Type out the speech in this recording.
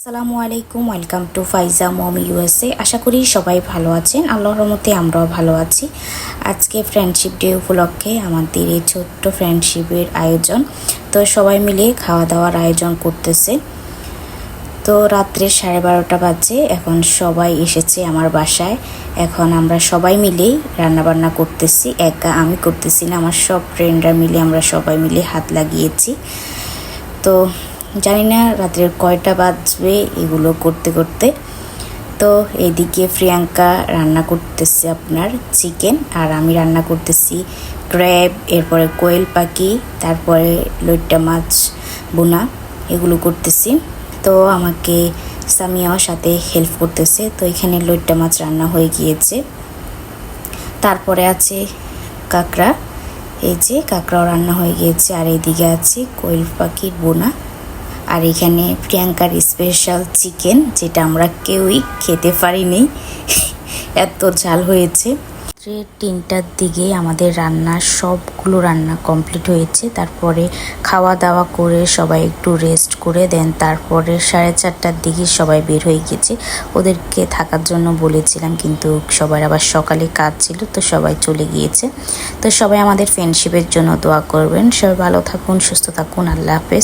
আসসালামু আলাইকুম, welcome to Faiza mummy USA. আশা করি সবাই ভালো আছেন। আল্লাহর রহমতে আমরাও ভালো আছি। আজকে ফ্রেন্ডশিপ ডে উপলক্ষে আমাদের এই ছোট্ট ফ্রেন্ডশিপের আয়োজন। তো সবাই মিলে খাওয়া দাওয়ার আয়োজন করতেছে। তো রাত্রে 12:30 বাজে, এখন সবাই এসেছে আমার বাসায়। এখন আমরা সবাই মিলেই রান্নাবান্না করতেছি। একা আমি করতেছি না, আমার সব ফ্রেন্ডরা মিলে আমরা সবাই মিলে হাত লাগিয়েছি। তো জানি না রাত্রের কয়টা বাজবে এগুলো করতে করতে। তো এইদিকে প্রিয়াঙ্কা রান্না করতেছে আপনার চিকেন, আর আমি রান্না করতেছি ক্র্যাব, এরপরে কোয়েল পাখি, তারপরে লইট্টা মাছ বোনা, এগুলো করতেছি। তো আমাকে সামিয়াও সাথে হেল্প করতেছে। তো এখানে লইট্টা মাছ রান্না হয়ে গিয়েছে। তারপরে আছে কাঁকড়া, এই যে কাঁকড়াও রান্না হয়ে গিয়েছে। আর এইদিকে আছে কোয়েল পাখির বোনা, আর এখানে প্রিয়াঙ্কার স্পেশাল চিকেন, যেটা আমরা কেউই খেতে পারিনি, এত ঝাল হয়েছে। 3টার দিকে আমাদের সবগুলো রান্না কমপ্লিট হয়েছে। তারপরে খাওয়া দাওয়া করে সবাই একটু রেস্ট করে দেন। তারপরে 4:30টার দিকে সবাই বের হয়ে গেছে। ওদেরকে থাকার জন্য বলেছিলাম, কিন্তু সবার আবার সকালে কাজ ছিল, তো সবাই চলে গিয়েছে। তো সবাই আমাদের ফ্রেন্ডশিপের জন্য দোয়া করবেন। সবাই ভালো থাকুন, সুস্থ থাকুন। আল্লাহ হাফেজ।